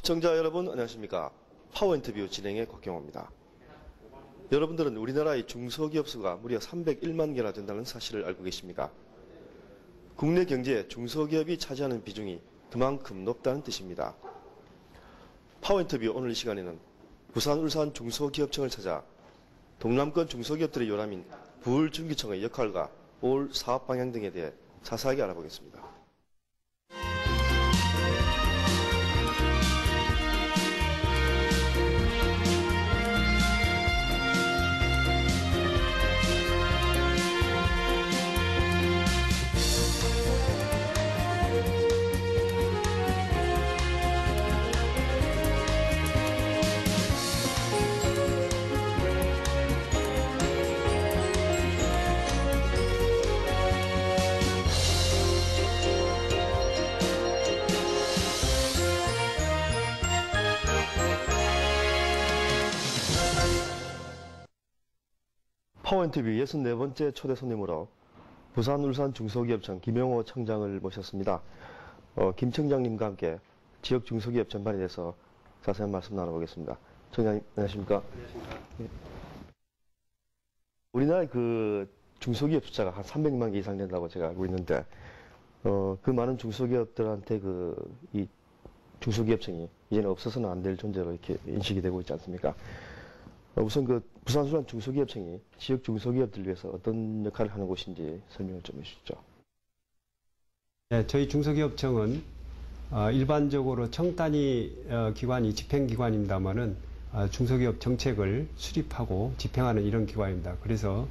시청자 여러분 안녕하십니까. 파워인터뷰 진행의 곽경호입니다. 여러분들은 우리나라의 중소기업 수가 무려 301만 개나 된다는 사실을 알고 계십니까? 국내 경제에 중소기업이 차지하는 비중이 그만큼 높다는 뜻입니다. 파워인터뷰 오늘 이 시간에는 부산, 울산 중소기업청을 찾아 동남권 중소기업들의 요람인 부울중기청의 역할과 올 사업 방향 등에 대해 자세하게 알아보겠습니다. 파워인터뷰 64번째 초대 손님으로 부산, 울산 중소기업청 김영호 청장을 모셨습니다. 김 청장님과 함께 지역 중소기업 전반에 대해서 자세한 말씀 나눠보겠습니다. 청장님, 안녕하십니까? 안녕하십니까? 네. 우리나라의 그 중소기업 숫자가 한 300만 개 이상 된다고 제가 알고 있는데, 그 많은 중소기업들한테 이 중소기업청이 이제는 없어서는 안 될 존재로 이렇게 인식이 되고 있지 않습니까? 우선 부산, 울산 중소기업청이 지역 중소기업들을 위해서 어떤 역할을 하는 곳인지 설명을 좀 해주시죠. 네, 저희 중소기업청은 일반적으로 청 단위 기관이 집행기관입니다만은 중소기업 정책을 수립하고 집행하는 이런 기관입니다. 그래서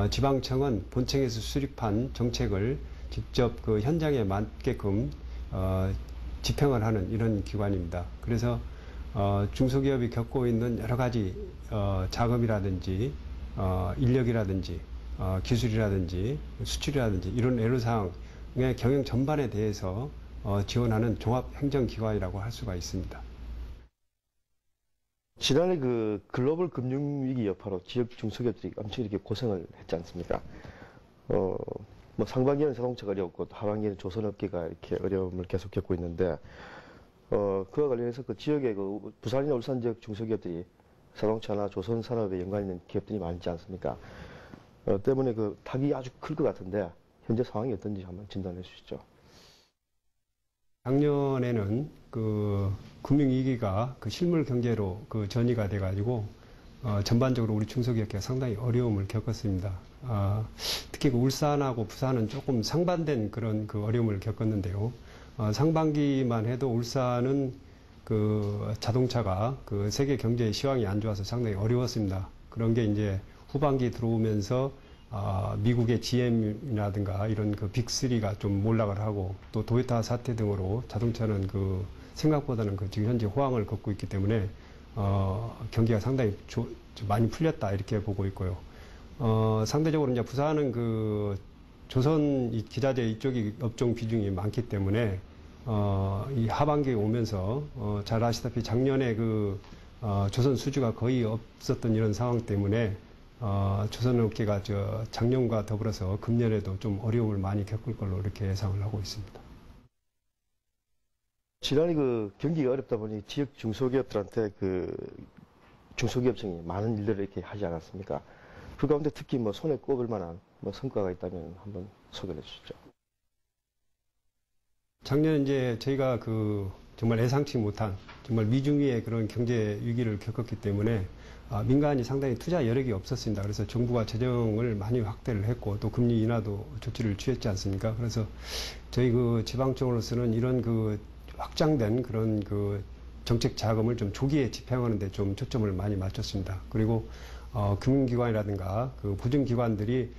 지방청은 본청에서 수립한 정책을 직접 그 현장에 맞게끔 집행을 하는 이런 기관입니다. 그래서 중소기업이 겪고 있는 여러 가지 자금이라든지 인력이라든지 기술이라든지 수출이라든지 이런 애로사항의 경영 전반에 대해서 지원하는 종합행정기관이라고 할 수가 있습니다. 지난해 그 글로벌 금융위기 여파로 지역 중소기업들이 엄청 이렇게 고생을 했지 않습니까? 뭐 상반기에는 자동차가 어려웠고 하반기에는 조선업계가 이렇게 어려움을 계속 겪고 있는데 그와 관련해서 그 지역의 부산이나 울산 지역 중소기업들이 자동차나 조선산업에 연관 있는 기업들이 많지 않습니까? 때문에 그 타격이 아주 클 것 같은데 현재 상황이 어떤지 한번 진단해 주시죠. 작년에는 그 금융위기가 그 실물 경제로 그 전이가 돼가지고 전반적으로 우리 중소기업계가 상당히 어려움을 겪었습니다. 특히 그 울산하고 부산은 조금 상반된 그런 그 어려움을 겪었는데요. 상반기만 해도 울산은 그 자동차가 그 세계 경제의 시황이 안 좋아서 상당히 어려웠습니다. 그런 게 이제 후반기 들어오면서 미국의 GM이라든가 이런 그 빅3가 좀 몰락을 하고 또 도요타 사태 등으로 자동차는 그 생각보다는 그 지금 현재 호황을 걷고 있기 때문에 경기가 상당히 많이 풀렸다 이렇게 보고 있고요. 상대적으로 이제 부산은 그 조선 기자재 이쪽이 업종 비중이 많기 때문에 이 하반기에 오면서 잘 아시다시피 작년에 그 조선 수주가 거의 없었던 이런 상황 때문에 조선업계가 작년과 더불어서 금년에도 좀 어려움을 많이 겪을 걸로 이렇게 예상을 하고 있습니다. 지난해 그 경기가 어렵다 보니 지역 중소기업들한테 그 중소기업청이 많은 일들을 이렇게 하지 않았습니까? 그 가운데 특히 뭐 손에 꼽을 만한 뭐 성과가 있다면 한번 소개해 주시죠. 작년 이제 저희가 그 정말 예상치 못한 정말 미중위의 그런 경제 위기를 겪었기 때문에 민간이 상당히 투자 여력이 없었습니다. 그래서 정부가 재정을 많이 확대를 했고 또 금리 인하도 조치를 취했지 않습니까? 그래서 저희 그 지방청으로서는 이런 그 확장된 그런 그 정책 자금을 좀 조기에 집행하는 데 좀 초점을 많이 맞췄습니다. 그리고 금융기관이라든가 그 보증기관들이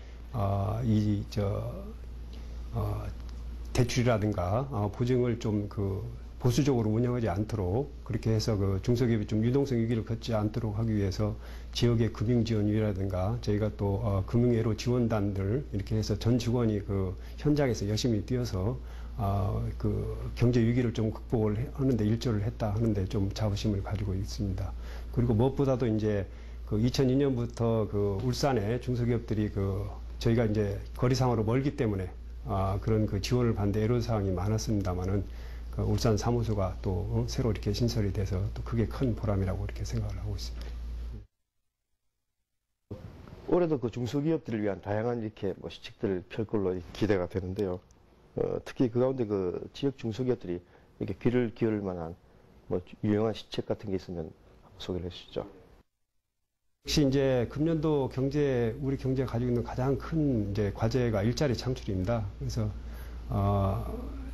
대출이라든가 보증을 좀 그 보수적으로 운영하지 않도록 그렇게 해서 그 중소기업이 좀 유동성 위기를 겪지 않도록 하기 위해서 지역의 금융지원위라든가 저희가 또 금융애로 지원단들 이렇게 해서 전 직원이 그 현장에서 열심히 뛰어서 그 경제 위기를 좀 극복을 하는데 일조를 했다 하는데 좀 자부심을 가지고 있습니다. 그리고 무엇보다도 이제 그 2002년부터 그 울산의 중소기업들이 그 저희가 이제 거리상으로 멀기 때문에 그런 그 지원을 받는 애로사항이 많았습니다만은 그 울산 사무소가 또 새로 이렇게 신설이 돼서 또 그게 큰 보람이라고 이렇게 생각을 하고 있습니다. 올해도 그 중소기업들을 위한 다양한 이렇게 뭐 시책들을 펼 걸로 기대가 되는데요. 특히 그 가운데 그 지역 중소기업들이 이렇게 귀를 기울일 만한 뭐 유용한 시책 같은 게 있으면 소개를 해주시죠. 역시 이제 금년도 우리 경제가 가지고 있는 가장 큰 이제 과제가 일자리 창출입니다. 그래서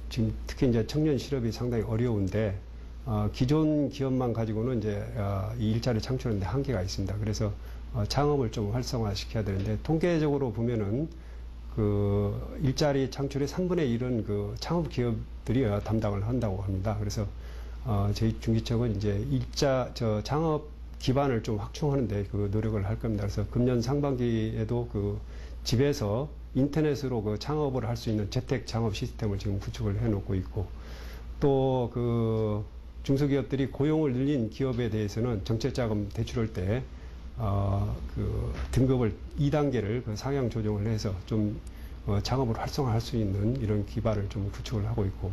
지금 특히 이제 청년 실업이 상당히 어려운데 기존 기업만 가지고는 이제 이 일자리 창출하는데 한계가 있습니다. 그래서 창업을 좀 활성화시켜야 되는데 통계적으로 보면은 그 일자리 창출의 3분의 1은 그 창업 기업들이 담당을 한다고 합니다. 그래서 저희 중기청은 이제 창업 기반을 좀 확충하는데 그 노력을 할 겁니다. 그래서 금년 상반기에도 그 집에서 인터넷으로 그 창업을 할 수 있는 재택 창업 시스템을 지금 구축을 해놓고 있고 또 그 중소기업들이 고용을 늘린 기업에 대해서는 정책자금 대출할 때 그 등급을 2단계를 그 상향 조정을 해서 좀 창업을 활성화할 수 있는 이런 기반을 좀 구축을 하고 있고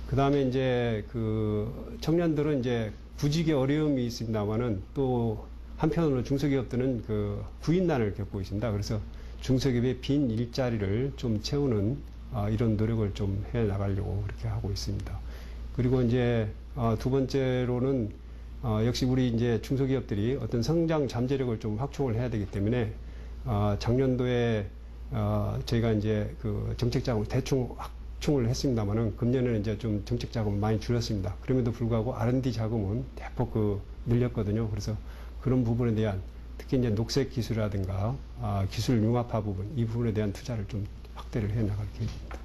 그 다음에 이제 그 청년들은 이제 구직에 어려움이 있습니다만은 또 한편으로 중소기업들은 그 구인난을 겪고 있습니다. 그래서 중소기업의 빈 일자리를 좀 채우는 이런 노력을 좀 해 나가려고 그렇게 하고 있습니다. 그리고 이제 두 번째로는 역시 우리 이제 중소기업들이 어떤 성장 잠재력을 좀 확충을 해야 되기 때문에 작년도에 저희가 이제 그 정책 자금을 대충 확충을 했습니다만은 금년에는 이제 좀 정책 자금을 많이 줄였습니다. 그럼에도 불구하고 R&D 자금은 대폭 늘렸거든요. 그래서 그런 부분에 대한 특히 이제 녹색 기술이라든가 기술 융합화 부분 이 부분에 대한 투자를 좀 확대를 해 나갈 계획입니다.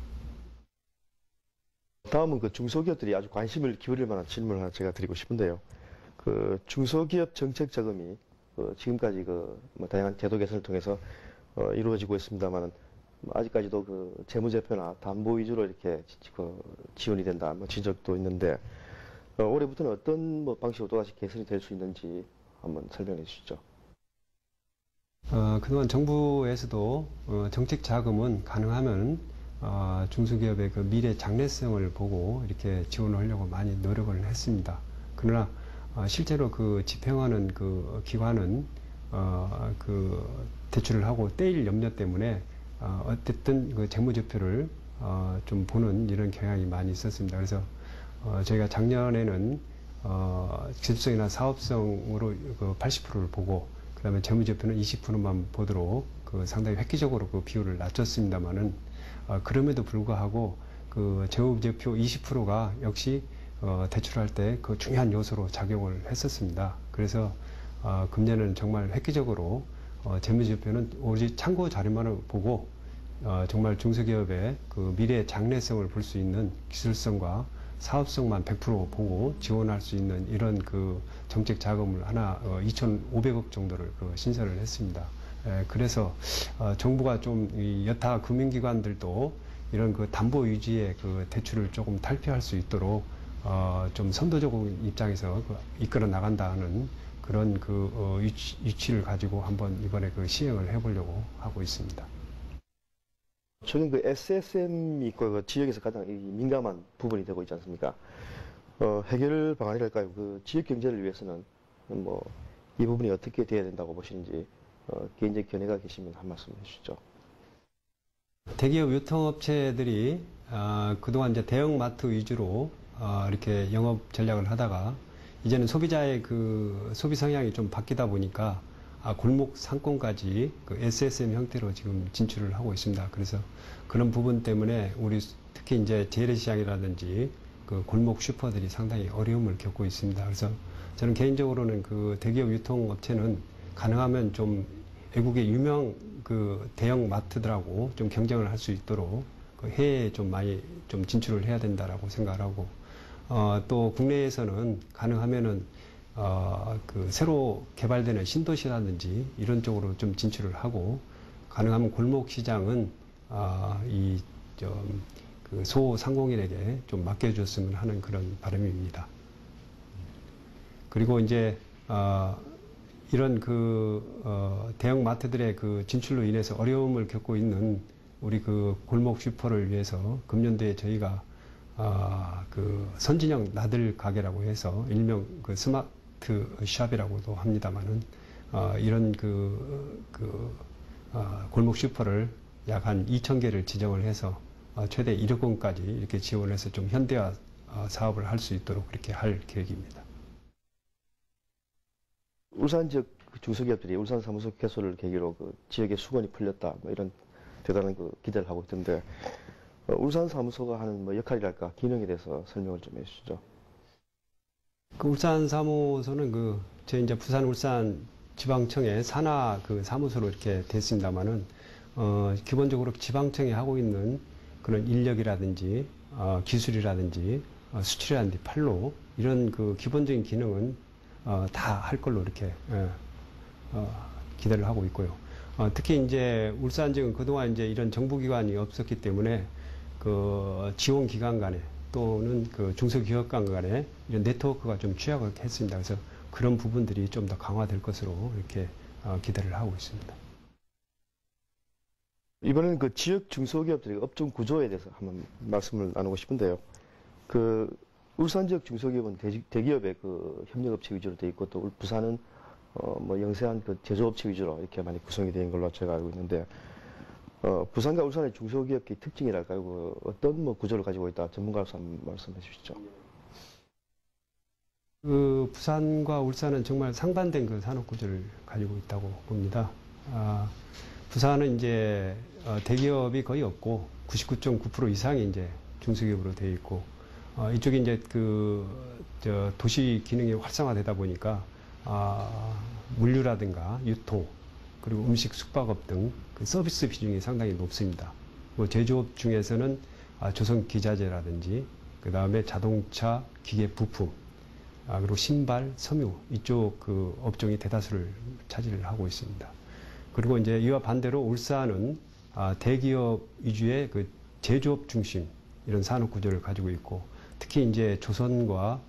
다음은 그 중소기업들이 아주 관심을 기울일 만한 질문을 하나 제가 드리고 싶은데요. 그 중소기업 정책 자금이 지금까지 뭐 다양한 제도 개선을 통해서 이루어지고 있습니다만은 아직까지도 그 재무제표나 담보 위주로 이렇게 지원이 된다 뭐 지적도 있는데 올해부터는 어떤 뭐 방식으로 또다시 개선이 될 수 있는지 한번 설명해 주시죠. 그동안 정부에서도 정책 자금은 가능하면 중소기업의 그 미래 장래성을 보고 이렇게 지원을 하려고 많이 노력을 했습니다. 그러나 실제로 그 집행하는 그 기관은 그 대출을 하고 떼일 염려 때문에 어쨌든 그 재무제표를 좀 보는 이런 경향이 많이 있었습니다. 그래서 저희가 작년에는 기술성이나 사업성으로 그 80%를 보고 그다음에 재무제표는 20%만 보도록 그 상당히 획기적으로 그 비율을 낮췄습니다만은 그럼에도 불구하고 그 재무제표 20%가 역시 대출할 때 그 중요한 요소로 작용을 했었습니다. 그래서 금년은 정말 획기적으로 재무제표는 오직 참고 자료만을 보고 정말 중소기업의 그 미래 장래성을 볼 수 있는 기술성과 사업성만 100% 보고 지원할 수 있는 이런 그 정책 자금을 하나 2,500억 정도를 그 신설을 했습니다. 그래서 정부가 좀 이 여타 금융기관들도 이런 그 담보 위주의 그 대출을 조금 탈피할 수 있도록 좀 선도적인 입장에서 이끌어 나간다는 그런 그 위치를 가지고 한번 이번에 그 시행을 해보려고 하고 있습니다. 최근 그 SSM이 있고 그 지역에서 가장 민감한 부분이 되고 있지 않습니까? 해결 방안이랄까요? 그 지역 경제를 위해서는 뭐 이 부분이 어떻게 돼야 된다고 보시는지 개인적 견해가 계시면 한 말씀 해주시죠. 대기업 유통업체들이 그동안 이제 대형마트 위주로 이렇게 영업 전략을 하다가 이제는 소비자의 그 소비 성향이 좀 바뀌다 보니까 골목 상권까지 그 SSM 형태로 지금 진출을 하고 있습니다. 그래서 그런 부분 때문에 우리 특히 이제 재래시장이라든지 그 골목 슈퍼들이 상당히 어려움을 겪고 있습니다. 그래서 저는 개인적으로는 그 대기업 유통업체는 가능하면 좀 외국의 유명 그 대형 마트들하고 좀 경쟁을 할 수 있도록 그 해외에 좀 많이 좀 진출을 해야 된다라고 생각을 하고 또 국내에서는 가능하면은 그 새로 개발되는 신도시라든지 이런 쪽으로 좀 진출을 하고 가능하면 골목 시장은 그 소상공인에게 좀 맡겨줬으면 하는 그런 바람입니다. 그리고 이제 이런 그 대형 마트들의 그 진출로 인해서 어려움을 겪고 있는 우리 그 골목 슈퍼를 위해서 금년도에 저희가 그 선진형 나들 가게라고 해서 일명 그 스마트 샵이라고도 합니다만은 이런 골목 슈퍼를 약 한 2,000개를 지정을 해서 최대 1억 원까지 이렇게 지원해서 좀 현대화 사업을 할 수 있도록 그렇게 할 계획입니다. 울산 지역 중소기업들이 울산 사무소 개소를 계기로 그 지역의 수건이 풀렸다, 뭐 이런 대단한 그 기대를 하고 있던데, 울산 사무소가 하는 뭐 역할이랄까 기능에 대해서 설명을 좀 해주시죠. 그 울산 사무소는 저희 이제 부산 울산 지방청의 산하 그 사무소로 이렇게 됐습니다만은 기본적으로 지방청이 하고 있는 그런 인력이라든지 기술이라든지 수출이라든지 판로 이런 그 기본적인 기능은 다 할 걸로 이렇게 기대를 하고 있고요. 특히 이제 울산 지역은 그동안 이제 이런 정부기관이 없었기 때문에 그 지원기관 간에 또는 그 중소기업간 간에 이런 네트워크가 좀 취약을 했습니다. 그래서 그런 부분들이 좀 더 강화될 것으로 이렇게 기대를 하고 있습니다. 이번에는 그 지역 중소기업들의 업종 구조에 대해서 한번 말씀을 나누고 싶은데요. 그 울산 지역 중소기업은 대기업의 그 협력업체 위주로 돼 있고, 또 부산은 뭐 영세한 그 제조업체 위주로 이렇게 많이 구성이 된 걸로 제가 알고 있는데, 부산과 울산의 중소기업의 특징이랄까요? 그 어떤 뭐 구조를 가지고 있다, 전문가로서 한번 말씀해 주시죠. 그 부산과 울산은 정말 상반된 그 산업 구조를 가지고 있다고 봅니다. 부산은 이제 대기업이 거의 없고 99.9% 이상이 이제 중소기업으로 되어 있고, 이쪽이 이제 도시 기능이 활성화되다 보니까 물류라든가 유통 그리고 음식 숙박업 등 그 서비스 비중이 상당히 높습니다. 뭐 제조업 중에서는 조선 기자재라든지 그 다음에 자동차 기계 부품 그리고 신발, 섬유 이쪽 그 업종이 대다수를 차지를 하고 있습니다. 그리고 이제 이와 반대로 울산은 대기업 위주의 그 제조업 중심 이런 산업 구조를 가지고 있고, 특히 이제 조선과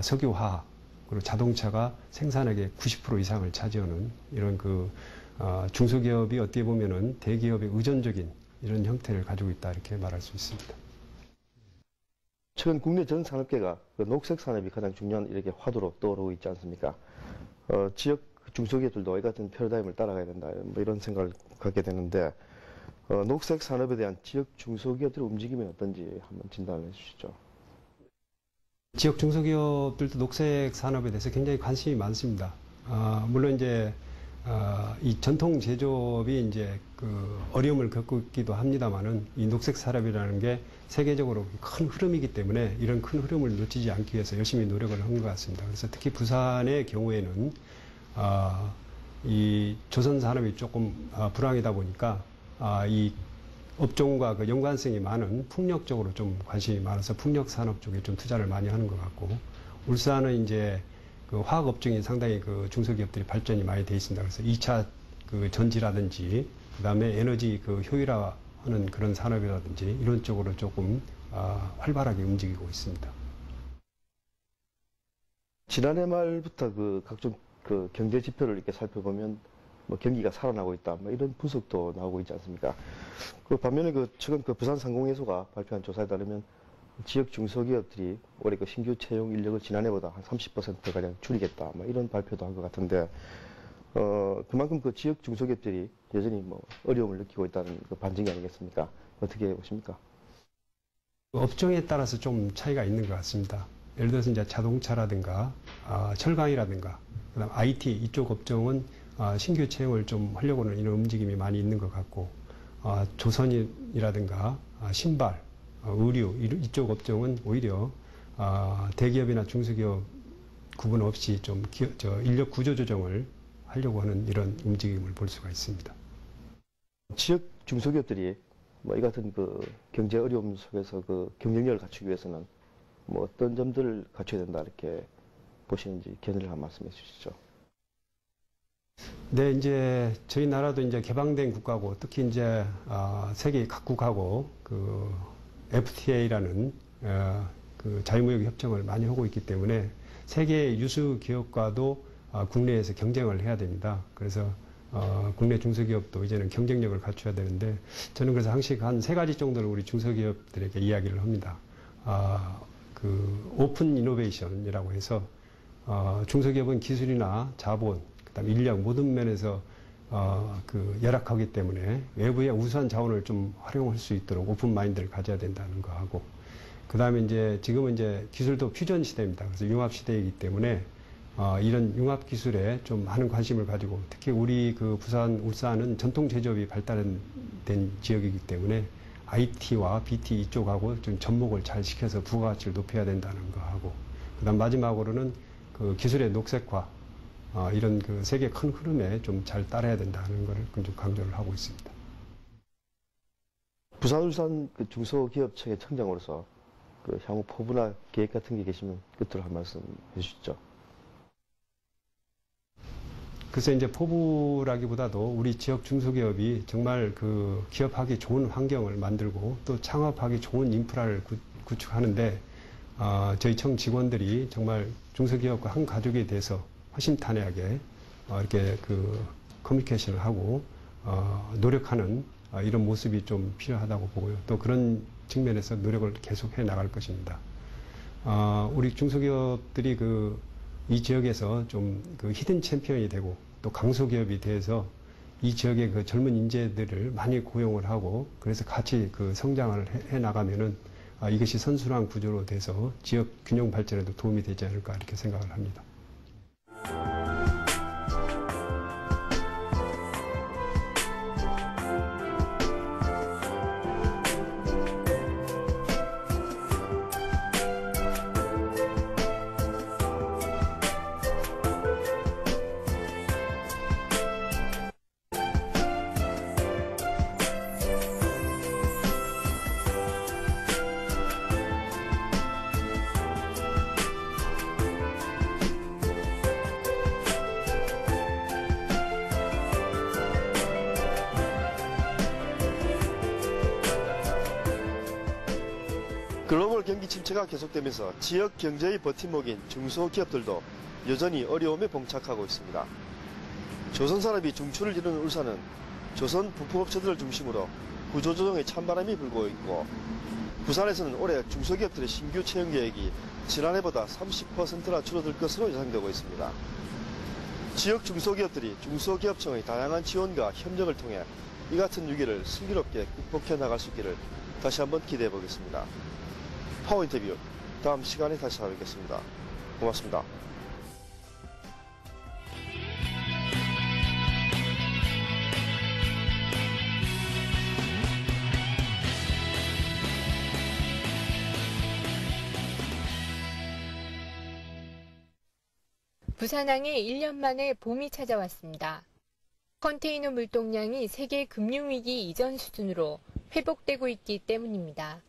석유화학 그리고 자동차가 생산액의 90% 이상을 차지하는 이런 중소기업이 어떻게 보면은 대기업의 의존적인 이런 형태를 가지고 있다 이렇게 말할 수 있습니다. 최근 국내 전 산업계가 그 녹색 산업이 가장 중요한 이렇게 화두로 떠오르고 있지 않습니까? 지역 중소기업들도 이 같은 패러다임을 따라가야 된다, 뭐 이런 생각을 갖게 되는데, 녹색 산업에 대한 지역 중소기업들의 움직임이 어떤지 한번 진단을 해주시죠. 지역 중소기업들도 녹색 산업에 대해서 굉장히 관심이 많습니다. 물론 이제 이 전통 제조업이 이제 어려움을 겪고 있기도 합니다만은 이 녹색 산업이라는 게 세계적으로 큰 흐름이기 때문에 이런 큰 흐름을 놓치지 않기 위해서 열심히 노력을 한 것 같습니다. 그래서 특히 부산의 경우에는 이 조선 산업이 조금 불황이다 보니까 이 업종과 그 연관성이 많은 풍력 쪽으로 좀 관심이 많아서 풍력 산업 쪽에 좀 투자를 많이 하는 것 같고, 울산은 이제 그 화학 업종이 상당히 그 중소기업들이 발전이 많이 돼 있습니다. 그래서 2차 그 전지라든지 그다음에 에너지 그 효율화하는 그런 산업이라든지 이런 쪽으로 조금 활발하게 움직이고 있습니다. 지난해 말부터 그 각종 그 경제 지표를 이렇게 살펴보면 뭐 경기가 살아나고 있다, 뭐 이런 분석도 나오고 있지 않습니까? 그 반면에 최근 부산 상공회소가 발표한 조사에 따르면 지역 중소기업들이 올해 그 신규 채용 인력을 지난해보다 한 30% 가량 줄이겠다, 뭐 이런 발표도 한 것 같은데, 그만큼 그 지역 중소기업들이 여전히 뭐 어려움을 느끼고 있다는 그 반증이 아니겠습니까? 어떻게 보십니까? 업종에 따라서 좀 차이가 있는 것 같습니다. 예를 들어서 이제 자동차라든가 철강이라든가 그다음 IT 이쪽 업종은 신규 채용을 좀 하려고는 이런 움직임이 많이 있는 것 같고, 조선이라든가 신발, 의류 이쪽 업종은 오히려 대기업이나 중소기업 구분 없이 좀 인력 구조 조정을 하려고 하는 이런 움직임을 볼 수가 있습니다. 지역 중소기업들이 뭐 이 같은 그 경제 어려움 속에서 그 경쟁력을 갖추기 위해서는 뭐 어떤 점들을 갖춰야 된다 이렇게 보시는지 견해를 한 말씀해 주시죠. 네, 이제 저희 나라도 이제 개방된 국가고, 특히 이제 세계 각국하고 그 FTA라는 그 자유무역 협정을 많이 하고 있기 때문에 세계 유수 기업과도 국내에서 경쟁을 해야 됩니다. 그래서 국내 중소기업도 이제는 경쟁력을 갖춰야 되는데, 저는 그래서 항상 한 3가지 정도를 우리 중소기업들에게 이야기를 합니다. 그 오픈 이노베이션이라고 해서 중소기업은 기술이나 자본, 그다음에 인력 모든 면에서 그 열악하기 때문에 외부의 우수한 자원을 좀 활용할 수 있도록 오픈 마인드를 가져야 된다는 거 하고, 그다음에 이제 지금은 이제 기술도 퓨전 시대입니다. 그래서 융합 시대이기 때문에 이런 융합 기술에 좀 많은 관심을 가지고, 특히 우리 그 부산, 울산은 전통 제조업이 발달된 지역이기 때문에 IT와 BT 이쪽하고 좀 접목을 잘 시켜서 부가가치를 높여야 된다는 거 하고, 그다음 마지막으로는 그 기술의 녹색화, 이런 그 세계 큰 흐름에 좀 잘 따라야 된다는 것을 좀 강조를 하고 있습니다. 부산, 울산 그 중소기업청의 청장으로서 그 향후 포부나 계획 같은 게 계시면 끝으로 한 말씀 해주시죠. 글쎄 이제 포부라기보다도 우리 지역 중소기업이 정말 그 기업하기 좋은 환경을 만들고 또 창업하기 좋은 인프라를 구축하는데 저희 청 직원들이 정말 중소기업과 한 가족에 대해서 허심탄회하게 이렇게 그 커뮤니케이션을 하고 노력하는 이런 모습이 좀 필요하다고 보고요. 또 그런 측면에서 노력을 계속해 나갈 것입니다. 우리 중소기업들이 이 지역에서 좀 그 히든 챔피언이 되고 또 강소기업이 돼서 이 지역의 그 젊은 인재들을 많이 고용을 하고, 그래서 같이 그 성장을 해 나가면은 이것이 선순환 구조로 돼서 지역 균형 발전에도 도움이 되지 않을까 이렇게 생각을 합니다. 글로벌 경기 침체가 계속되면서 지역 경제의 버팀목인 중소기업들도 여전히 어려움에 봉착하고 있습니다. 조선산업이 중추를 이루는 울산은 조선 부품업체들을 중심으로 구조조정의 찬바람이 불고 있고, 부산에서는 올해 중소기업들의 신규 채용 계획이 지난해보다 30%나 줄어들 것으로 예상되고 있습니다. 지역 중소기업들이 중소기업청의 다양한 지원과 협력을 통해 이 같은 위기를 슬기롭게 극복해 나갈 수 있기를 다시 한번 기대해 보겠습니다. 파워 인터뷰, 다음 시간에 다시 찾아뵙겠습니다. 고맙습니다. 부산항에 1년 만에 봄이 찾아왔습니다. 컨테이너 물동량이 세계 금융위기 이전 수준으로 회복되고 있기 때문입니다.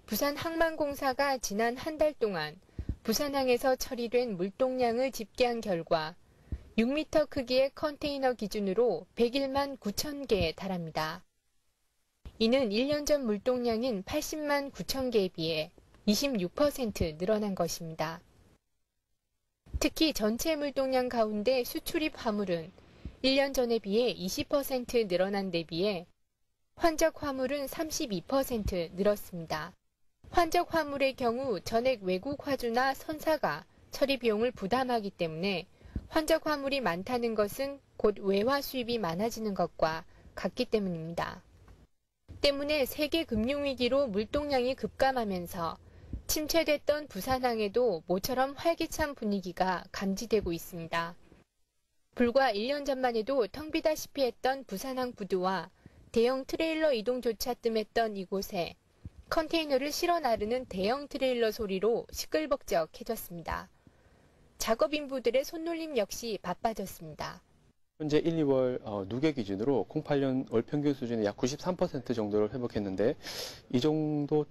부산항만공사가 지난 한 달 동안 부산항에서 처리된 물동량을 집계한 결과 6m 크기의 컨테이너 기준으로 101만 9천 개에 달합니다. 이는 1년 전 물동량인 80만 9천 개에 비해 26% 늘어난 것입니다. 특히 전체 물동량 가운데 수출입 화물은 1년 전에 비해 20% 늘어난 데 비해 환적 화물은 32% 늘었습니다. 환적 화물의 경우 전액 외국 화주나 선사가 처리 비용을 부담하기 때문에 환적 화물이 많다는 것은 곧 외화 수입이 많아지는 것과 같기 때문입니다. 때문에 세계 금융위기로 물동량이 급감하면서 침체됐던 부산항에도 모처럼 활기찬 분위기가 감지되고 있습니다. 불과 1년 전만 해도 텅 비다시피 했던 부산항 부두와 대형 트레일러 이동조차 뜸했던 이곳에 컨테이너를 실어 나르는 대형 트레일러 소리로 시끌벅적해졌습니다. 작업 인부들의 손놀림 역시 바빠졌습니다. 현재 1, 2월 누계 기준으로 08년 월 평균 수준의 약 93% 정도를 회복했는데, 이 정도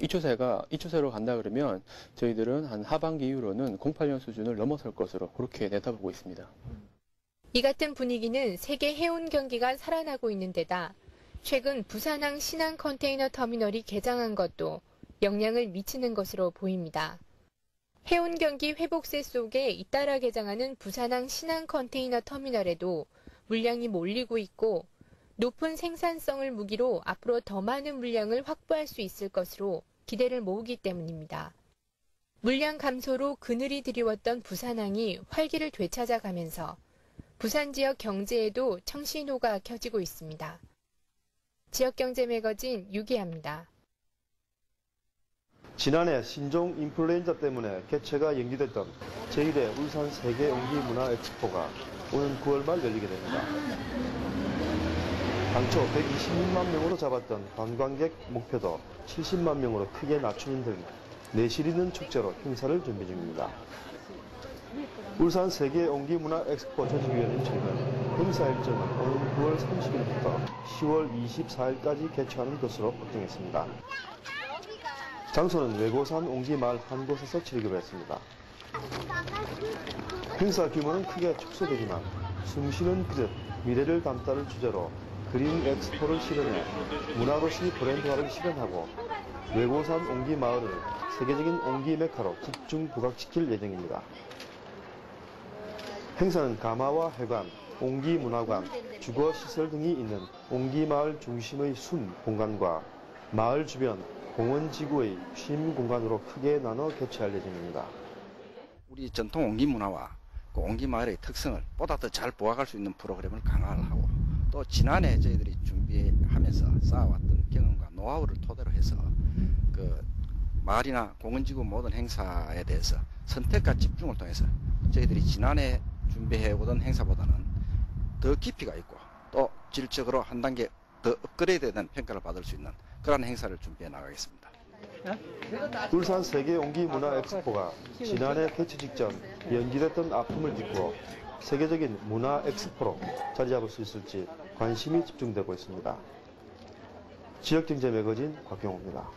이 추세로 간다 그러면 저희들은 한 하반기 이후로는 08년 수준을 넘어설 것으로 그렇게 내다보고 있습니다. 이 같은 분위기는 세계 해운 경기가 살아나고 있는 데다 최근 부산항 신안 컨테이너 터미널이 개장한 것도 영향을 미치는 것으로 보입니다. 해운 경기 회복세 속에 잇따라 개장하는 부산항 신안 컨테이너 터미널에도 물량이 몰리고 있고, 높은 생산성을 무기로 앞으로 더 많은 물량을 확보할 수 있을 것으로 기대를 모으기 때문입니다. 물량 감소로 그늘이 드리웠던 부산항이 활기를 되찾아가면서 부산 지역 경제에도 청신호가 켜지고 있습니다. 지역경제 매거진 유기아입니다. 지난해 신종 인플루엔자 때문에 개최가 연기됐던 제1회 울산 세계 옹기 문화 엑스포가 오는 9월 말 열리게 됩니다. 당초 126만 명으로 잡았던 관광객 목표도 70만 명으로 크게 낮추는 등 내실 있는 축제로 행사를 준비 중입니다. 울산 세계 옹기 문화 엑스포 조직위원회 측은 행사 일정은 오는 9월 30일부터 10월 24일까지 개최하는 것으로 확정했습니다. 장소는 외고산 옹기마을 한 곳에서 치르기로 했습니다. 행사 규모는 크게 축소되지만 숨쉬는 그릇, 미래를 담다를 주제로 그린 엑스포를 실현해 문화도시 브랜드화를 실현하고 외고산 옹기마을을 세계적인 옹기 메카로 집중 부각시킬 예정입니다. 행사는 가마와 회관, 옹기문화관, 주거시설 등이 있는 옹기마을 중심의 순 공간과 마을 주변 공원지구의 쉼 공간으로 크게 나눠 개최할 예정입니다. 우리 전통 옹기 문화와 그 옹기 마을의 특성을 보다 더 잘 보완할 수 있는 프로그램을 강화를 하고 또 지난해 저희들이 준비하면서 쌓아왔던 경험과 노하우를 토대로 해서 그 마을이나 공원지구 모든 행사에 대해서 선택과 집중을 통해서 저희들이 지난해 준비해오던 행사보다는 더 깊이가 있고 또 질적으로 한 단계 더 업그레이드된 평가를 받을 수 있는 그런 행사를 준비해 나가겠습니다. 울산 세계 옹기 문화 엑스포가 지난해 개최 직전 연기됐던 아픔을 딛고 세계적인 문화 엑스포로 자리 잡을 수 있을지 관심이 집중되고 있습니다. 지역경제 매거진 곽경호입니다.